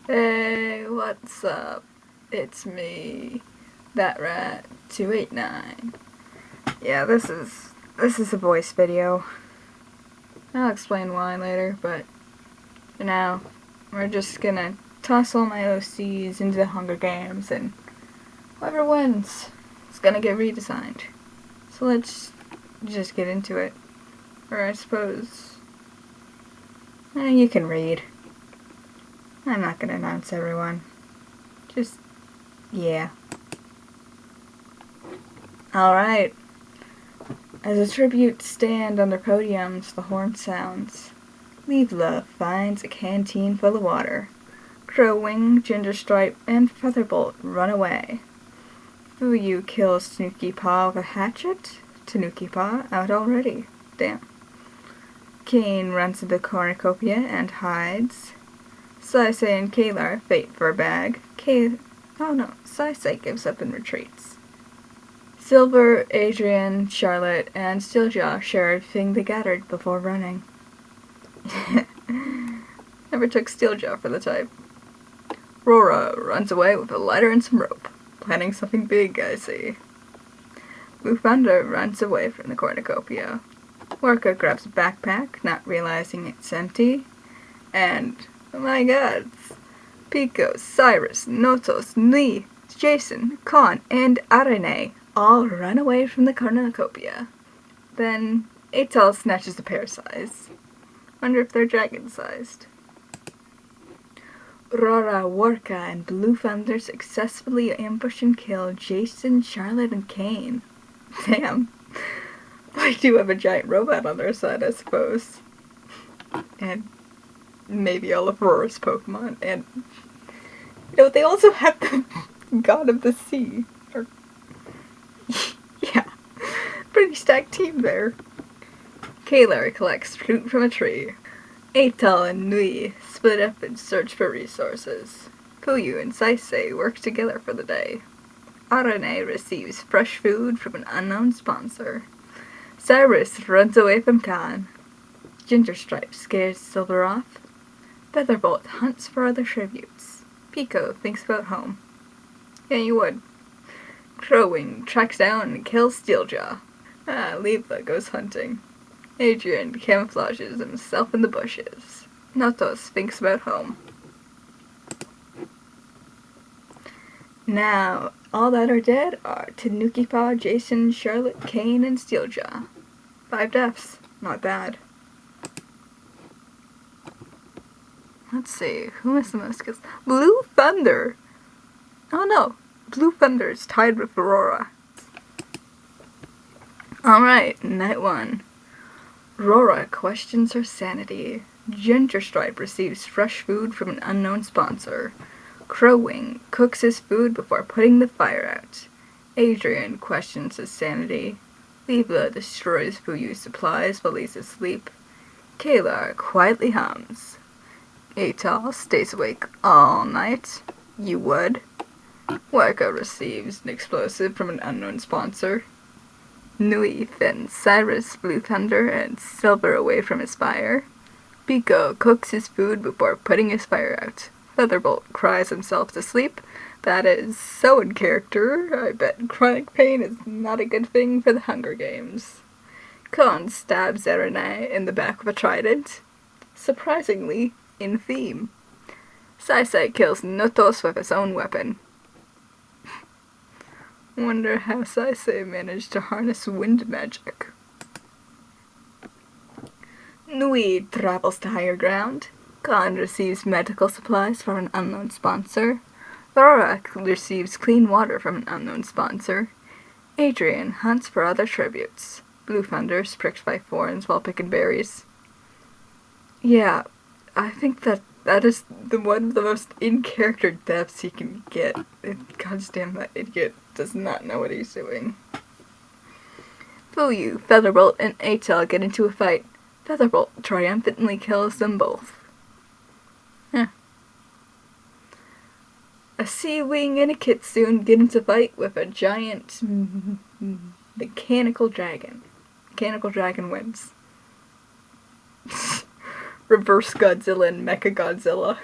Hey, what's up? It's me, that rat 289. Yeah, this is a voice video. I'll explain why later, but for now, we're just gonna toss all my OCs into the Hunger Games, and whoever wins is gonna get redesigned. So let's just get into it. Or I suppose, you can read. I'm not gonna announce everyone. Just, yeah. Alright. As a tribute stand under podiums, the horn sounds. Leave-La finds a canteen full of water. Crowwing, Gingerstripe, and Featherbolt run away. Fuyu kills Tanuki Paw with a hatchet. Tanuki Paw out already. Damn. Kane runs into the cornucopia and hides. Saisei and Kalar fight for a bag. Saisei gives up and retreats. Silver, Adrian, Charlotte, and Steeljaw share everything they gathered before running. Never took Steeljaw for the type. Rora runs away with a lighter and some rope. Planning something big, I see. Blue Thunder runs away from the cornucopia. Orca grabs a backpack, not realizing it's empty. And, oh my god, Pico, Cyrus, Notos, Lee, Jason, Khan, and Arene all run away from the cornucopia. Then, Atal snatches a pear-size. Wonder if they're dragon-sized. Rora, Orca, and Blue Thunder successfully ambush and kill Jason, Charlotte, and Kane. Damn. They do have a giant robot on their side, I suppose. And maybe all of Rora's Pokemon. And, they also have the God of the Sea. Yeah. Pretty stacked team there. Kalar collects fruit from a tree. Atal and Nui split up and search for resources. Fuyu and Saisei work together for the day. Arane receives fresh food from an unknown sponsor. Cyrus runs away from Khan. Gingerstripe scares Silver off. Featherbolt hunts for other tributes. Pico thinks about home. Yeah, you would. Crowwing tracks down and kills Steeljaw. Leave-La goes hunting. Adrian camouflages himself in the bushes. Notos thinks about home. Now, all that are dead are Tanuki Paw, Jason, Charlotte, Kane, and Steeljaw. 5 deaths. Not bad. Let's see, who has the most kills? Blue Thunder! Oh no, Blue Thunder is tied with Aurora. Alright, night 1. Aurora questions her sanity. Gingerstripe receives fresh food from an unknown sponsor. Crowwing cooks his food before putting the fire out. Adrian questions his sanity. Leave-La destroys Fuyu's supplies while he's asleep. Kalar quietly hums. Atal stays awake all night. You would. Waka receives an explosive from an unknown sponsor. Nui fends Cyrus, Blue Thunder, and Silver away from his fire. Pico cooks his food before putting his fire out. Featherbolt cries himself to sleep. That is so in character. I bet chronic pain is not a good thing for the Hunger Games. Khan stabs Arene in the back with a trident. Surprisingly, in theme. Saisei kills Notos with his own weapon. Wonder how Saisei managed to harness wind magic. Nui travels to higher ground. Khan receives medical supplies from an unknown sponsor. Aurora receives clean water from an unknown sponsor. Adrian hunts for other tributes. Blue Thunder's pricked by thorns while picking berries. Yeah, I think that is one of the most in-character deaths he can get. Goddamn, that idiot does not know what he's doing. Fuyu, Featherbolt, and Atal get into a fight. Featherbolt triumphantly kills them both. A sea wing and a kitsune get into a fight with a giant mechanical dragon. Mechanical dragon wins. Reverse Godzilla and Mecha Godzilla.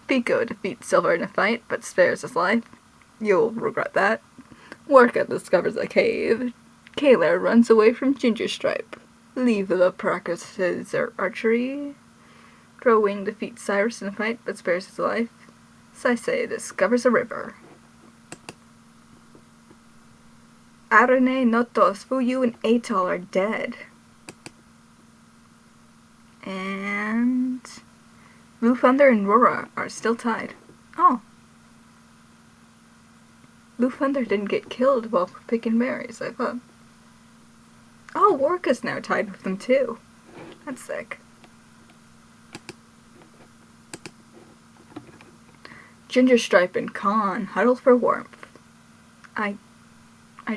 Pico defeats Silver in a fight, but spares his life. You'll regret that. Worka discovers a cave. Kayla runs away from Ginger Stripe. Leela practices her archery. Crowwing defeats Cyrus in a fight, but spares his life. Saisei discovers a river. Arane, Notos, Fuyu, and Atoll are dead. And Blue Thunder and Rora are still tied. Oh. Blue Thunder didn't get killed while picking berries, I thought. Oh, Worka's now tied with them too. That's sick. Ginger Stripe and Khan huddle for warmth. I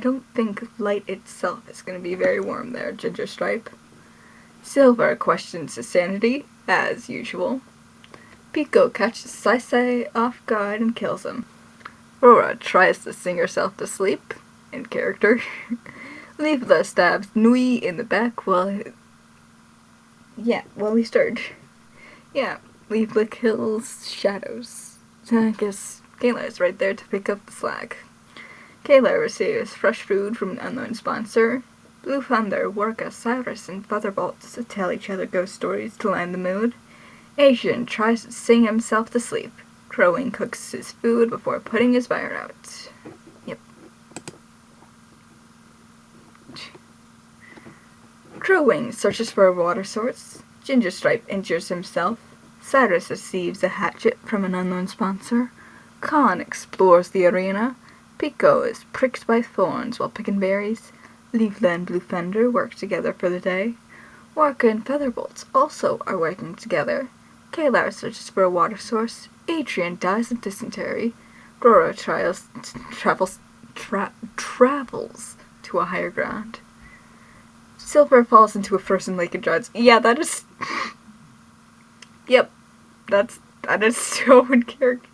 don't think light itself is going to be very warm there, Ginger Stripe. Silver questions his sanity, as usual. Pico catches Saisei off guard and kills him. Rora tries to sing herself to sleep, in character. Leela stabs Nui in the back while he stirred. Yeah, Leela kills Shadows. I guess Kayla is right there to pick up the slack. Kayla receives fresh food from an unknown sponsor. Blue Thunder, Worka, Cyrus, and Featherbolt tell each other ghost stories to lighten the mood. Asian tries to sing himself to sleep. Crowing cooks his food before putting his fire out. Yep. Crowing searches for a water source. Ginger Stripe injures himself. Cyrus receives a hatchet from an unknown sponsor. Khan explores the arena. Pico is pricked by thorns while picking berries. Leela and Blue Thunder work together for the day. Worka and Featherbolts also are working together. Kayla searches for a water source. Adrian dies of dysentery. Rora travels to a higher ground. Silver falls into a frozen lake and drowns. Yeah, that is... Yep. That is so in character.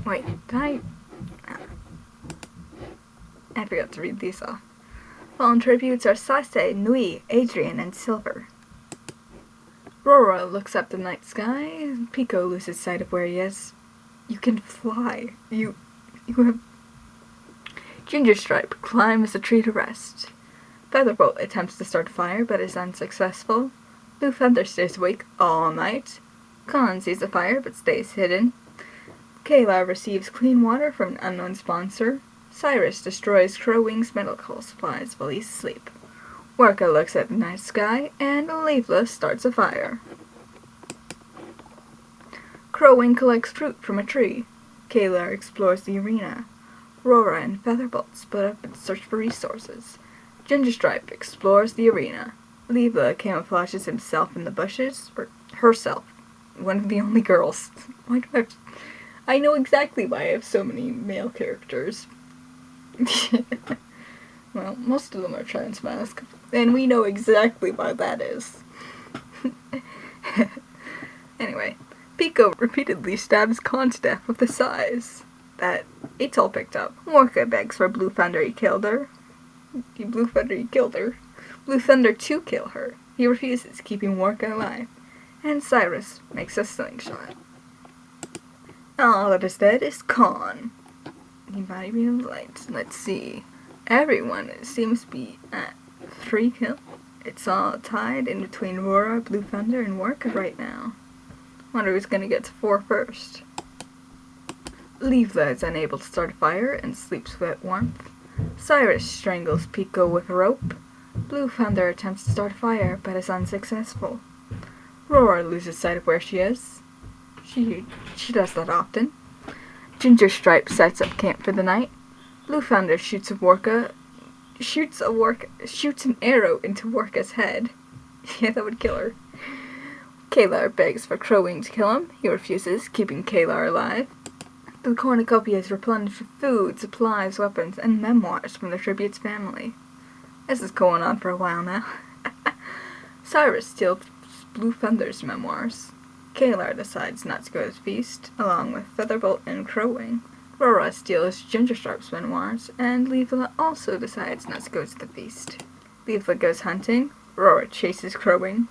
Wait, did I forgot to read these off. Fallen tributes are Saisei, Nui, Adrian, and Silver. Rora looks up the night sky. Pico loses sight of where he is. You can fly. You have... Ginger Stripe climbs a tree to rest. Featherbolt attempts to start a fire, but is unsuccessful. Blue Thunder stays awake all night. Khan sees a fire, but stays hidden. Kayla receives clean water from an unknown sponsor. Cyrus destroys Crowwing's medical supplies while he's asleep. Worka looks at the night sky, and Leela starts a fire. Crowwing collects fruit from a tree. Kayla explores the arena. Rora and Featherbolt split up and search for resources. Ginger Stripe explores the arena. Leela camouflages himself in the bushes, or herself. One of the only girls. I know exactly why I have so many male characters. Well, most of them are trans mask, and we know exactly why that is. Anyway, Pico repeatedly stabs Khan to death with a size that Atoll picked up. Worka begs for Blue Thunder he killed her. Blue Thunder to kill her. He refuses, keeping Worka alive. And Cyrus makes a slingshot. All that is dead is Khan. He might be in light. Let's see. Everyone seems to be at 3 kills. It's all tied in between Rora, Blue Thunder, and Worka right now. Wonder who's gonna get to 4 first. Leela is unable to start a fire and sleeps with warmth. Cyrus strangles Pico with a rope. Blue Thunder attempts to start a fire, but is unsuccessful. Rora loses sight of where she is. She does that often. Ginger Stripe sets up camp for the night. Blue Thunder shoots an arrow into Worka's head. Yeah, that would kill her. Kayla begs for Crowing to kill him. He refuses, keeping Kayla alive. The cornucopia is replenished with food, supplies, weapons, and memoirs from the tribute's family. This is going on for a while now. Cyrus steals Blue Thunder's memoirs. Kayla decides not to go to the feast, along with Featherbolt and Crowing. Rora steals Ginger Stripe's memoirs, and Leela also decides not to go to the feast. Leaflet goes hunting. Rora chases crowing.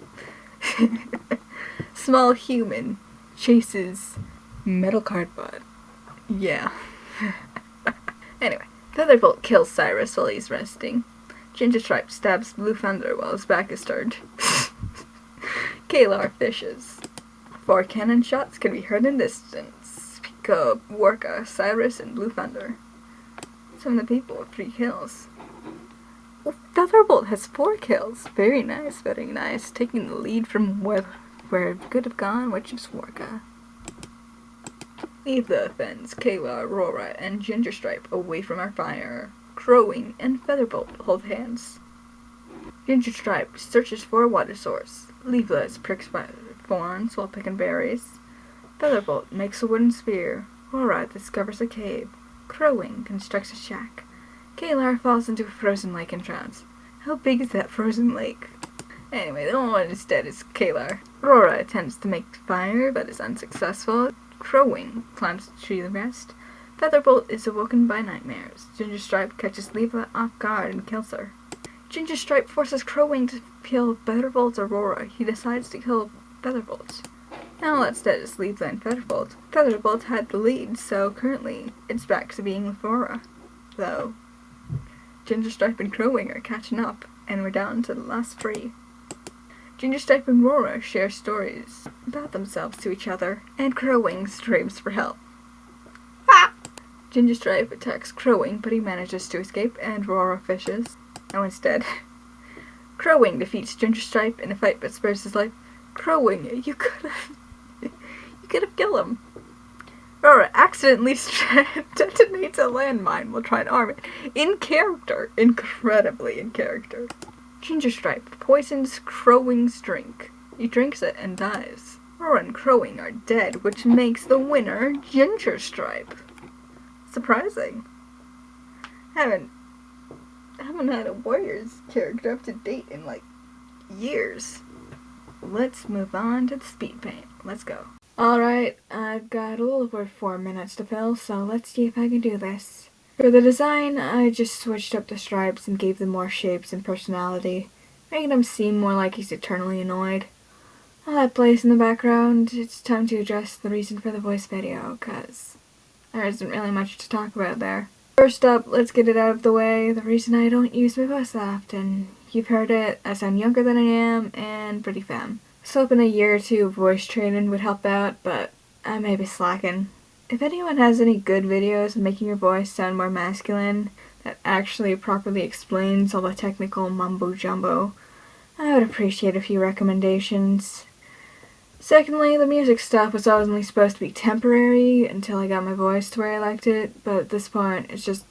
Small human chases metal cardboard. Yeah. Anyway, Featherbolt kills Cyrus while he's resting. Gingerstripe stabs Blue Thunder while his back is turned. Kalar fishes. 4 cannon shots can be heard in distance. Pika, Warka, Cyrus, and Blue Thunder. Some of the people with 3 kills. Well, Featherbolt has 4 kills. Very nice, very nice. Taking the lead from where it could have gone, which is Warka. Leave the fence, Kayla, Aurora, and Gingerstripe away from our fire. Crowing and Featherbolt hold hands. Gingerstripe searches for a water source. Leaflet is pricked by thorns while picking berries. Featherbolt makes a wooden spear. Aurora discovers a cave. Crowing constructs a shack. Kalar falls into a frozen lake and drowns. How big is that frozen lake? Anyway, the only one instead is Kalar. Aurora attempts to make fire, but is unsuccessful. Crowing climbs the tree to rest. Featherbolt is awoken by nightmares. Gingerstripe catches Leaflet off guard and kills her. Gingerstripe forces Crowing to kill Featherbolt's Aurora. He decides to kill Featherbolt. Now that's dead is Leaflet and Featherbolt. Featherbolt had the lead, so currently it's back to being with Aurora. Though Gingerstripe and Crowing are catching up, and we're down to the last 3. Gingerstripe and Aurora share stories about themselves to each other, and Crowing screams for help. Ah! Gingerstripe attacks Crowing, but he manages to escape, and Aurora fishes. No one's dead. Crowing defeats Gingerstripe in a fight but spares his life. Crowing, you could have killed him. Aurora accidentally detonates a landmine while trying to arm it. In character. Incredibly in character. Gingerstripe poisons Crowing's drink. He drinks it and dies. Aurora and Crowing are dead, which makes the winner Gingerstripe. Surprising. Haven't had a Warriors character up to date in like years. Let's move on to the speed paint. Let's go. Alright, I've got a little over 4 minutes to fill, so let's see if I can do this. For the design, I just switched up the stripes and gave them more shapes and personality, making him seem more like he's eternally annoyed. All that plays in the background, it's time to address the reason for the voice video, cause there isn't really much to talk about there. First up, let's get it out of the way, the reason I don't use my voice that often. You've heard it, I sound younger than I am, and pretty femme. I was hoping a year or 2 of voice training would help out, but I may be slacking. If anyone has any good videos of making your voice sound more masculine, that actually properly explains all the technical mumbo-jumbo, I would appreciate a few recommendations. Secondly, the music stuff was only supposed to be temporary until I got my voice to where I liked it, but at this point, it's just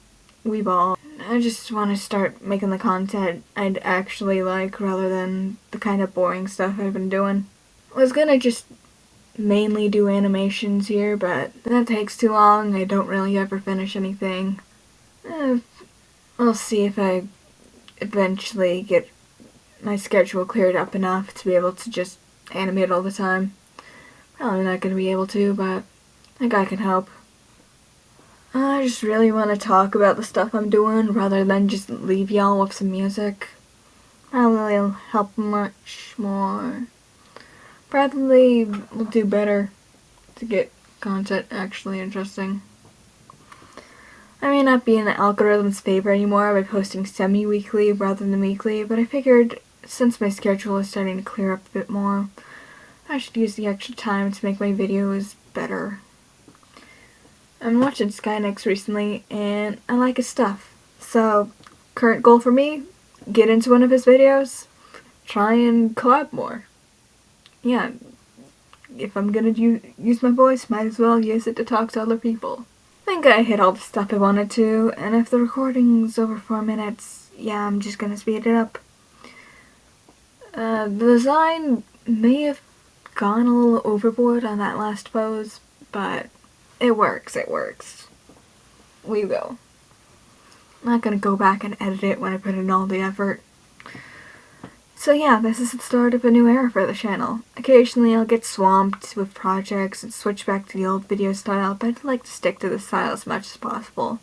weeball. I just want to start making the content I'd actually like rather than the kind of boring stuff I've been doing. I was gonna just mainly do animations here, but that takes too long. I don't really ever finish anything. I'll see if I eventually get my schedule cleared up enough to be able to just animate all the time. Probably not gonna be able to, but I think I can help. I just really want to talk about the stuff I'm doing rather than just leave y'all with some music. Probably will help much more. Probably will do better to get content actually interesting. I may not be in the algorithm's favor anymore by posting semi-weekly rather than weekly, but I figured since my schedule is starting to clear up a bit more, I should use the extra time to make my videos better. I'm watching Skynex recently, and I like his stuff. So, current goal for me, get into one of his videos, try and collab more. Yeah, if I'm gonna use my voice, might as well use it to talk to other people. I think I hit all the stuff I wanted to, and if the recording's over 4 minutes, yeah, I'm just gonna speed it up. The design may have gone a little overboard on that last pose, but it works. We will. I'm not gonna go back and edit it when I put in all the effort. So yeah, this is the start of a new era for the channel. Occasionally I'll get swamped with projects and switch back to the old video style, but I'd like to stick to the style as much as possible.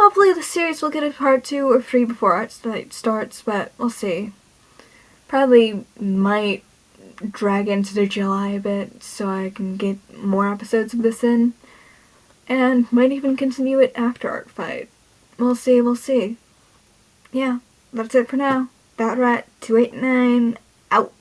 Hopefully the series will get a part 2 or 3 before artfight starts, but we'll see. Probably might drag into the July a bit so I can get more episodes of this in. And might even continue it after artfight. We'll see. Yeah, that's it for now. ThatRat289 out.